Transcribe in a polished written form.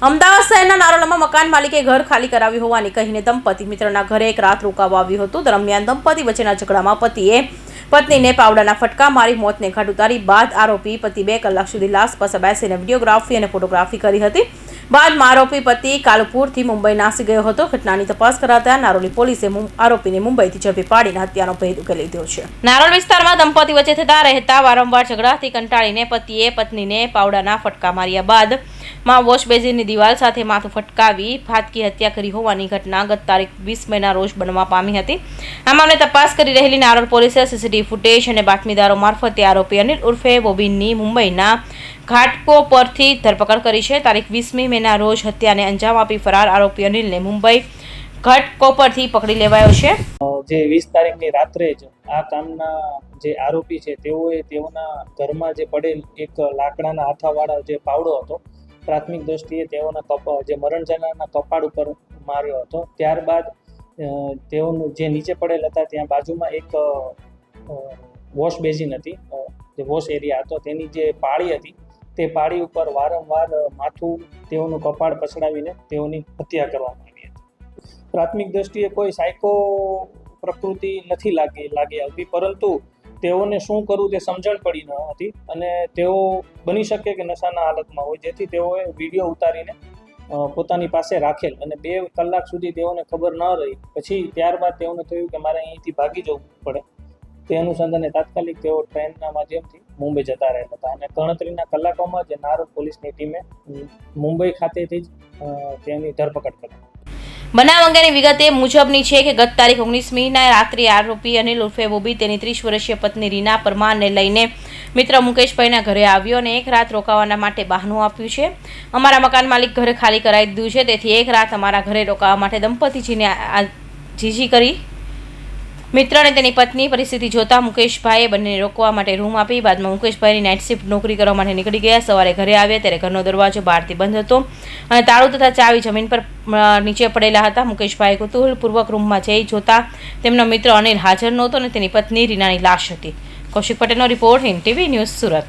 અમદાવાદ શહેરના નારોલમાં મકાન માલિકે ઘર ખાલી કરાવ્યું હોવાની કહીને દંપતી મિત્રના ઘરે એક રાત રોકાવા આવ્યું હતું. દરમિયાન દંપતી વચ્ચેના ઝઘડામાં પતિએ પત્નીને પાવડાના ફટકા મારી મોતને ઘાટ ઉતારી બાદ આરોપી પતિ 2 કલાક સુધી લાશ પાસે બેસીને વિડીયોગ્રાફી અને ફોટોગ્રાફી કરી હતી. બાદમાં આરોપી પતિ કાલુપુરથી મુંબઈ નાસી ગયો હતો. ઘટનાની તપાસ કરાતા નારોલી પોલીસે આરોપીને મુંબઈથી ઝડપી પાડીને હત્યાનો ભેદ ઉકેલી લીધો છે. નારોલ વિસ્તારમાં દંપતી વચ્ચે થતા રહેતા વારંવાર ઝઘડાથી કંટાળીને પતિએ પત્નીને પાવડાના ફટકા માર્યા બાદ માં વોશ બેઝિનની દિવાલ સાથે માથું ફટકાવી ઘાતકી હત્યા કરી હોવાની ઘટના ગત તારીખ 20 મેના રોજ બનવા પામી હતી. આ મામલે તપાસ કરી રહેલી નારોલ પોલીસે સીસીટીવી ફૂટેજ અને બાતમીદારો મારફતે આરોપી અનિલ ઉર્ફે બોબીનની મુંબઈના ઘાટકોપરથી ધરપકડ કરી છે. તારીખ 20મી મેના રોજ હત્યાને અંજામ આપી ફરાર આરોપી અનિલને મુંબઈ ઘાટકોપરથી પકડી લેવાયો છે. જે 20 તારીખની રાત્રે જ આ કામના જે આરોપી છે તેઓના ઘરમાં જે પડેલ એક લાકડાના હાથાવાળા જે પાવડો હતો પ્રાથમિક દ્રષ્ટિએ તેઓના જે મરણ જનારના કપાળ ઉપર માર્યો હતો. ત્યારબાદ તેઓનું જે નીચે પડેલ હતા ત્યાં બાજુમાં એક વોશ બેઝિન હતી, જે વોશ એરિયા હતો તેની જે પાળી હતી તે પાળી ઉપર વારંવાર માથું તેઓનું કપાળ પછડાવીને તેઓની હત્યા કરવામાં આવી હતી. પ્રાથમિક દ્રષ્ટિએ કોઈ સાયકો પ્રકૃતિ નથી લાગી આવતી, પરંતુ તેઓને શું કરવું તે સમજણ પડી ન હતી અને તેઓ બની શકે કે નશાના હાલતમાં હોય, જેથી તેઓએ વિડીયો ઉતારીને પોતાની પાસે રાખેલ અને 2 કલાક સુધી તેઓને ખબર ન રહી. પછી ત્યારબાદ તેઓને થયું કે મારે અહીંથી ભાગી જવું પડે. તે અનુસંધાને તાત્કાલિક તેઓ ટ્રેનના માધ્યમથી મુંબઈ જતા રહેલા હતા અને ગણતરીના કલાકોમાં જ નારોલ પોલીસની ટીમે મુંબઈ ખાતેથી જ તેની ધરપકડ કરી. બનાવ અંગેની વિગત એ મુજબની છે કે ગત તારીખ 19મીના રાત્રે આરોપી અનિલ ઉર્ફે બોબી તેની 30 વર્ષીય પત્ની રીના પરમારને લઈને મિત્ર મુકેશભાઈના ઘરે આવ્યો અને એક રાત રોકાવાના માટે બહાનું આપ્યું છે. અમારા મકાન માલિક ઘરે ખાલી કરાવી દીધું છે, તેથી એક રાત અમારા ઘરે રોકાવા માટે દંપતીજીને જીજી કરી. મિત્ર અને તેની પત્ની પરિસ્થિતિ જોતા મુકેશભાઈએ બંનેને રોકવા માટે રૂમ આપી. બાદમાં મુકેશભાઈની નાઇટ શિફ્ટ નોકરી કરવા માટે નીકળી ગયા. સવારે ઘરે આવ્યા ત્યારે ઘરનો દરવાજો બહારથી બંધ હતો અને તાળું તથા ચાવી જમીન પર નીચે પડેલા હતા. મુકેશભાઈ કુતૂહલપૂર્વક રૂમમાં જઈ જોતા તેમનો મિત્ર અનિલ હાજર નહોતો અને તેની પત્ની રીનાની લાશ હતી. કૌશિક પટેલનો report, Hind TV news, Surat.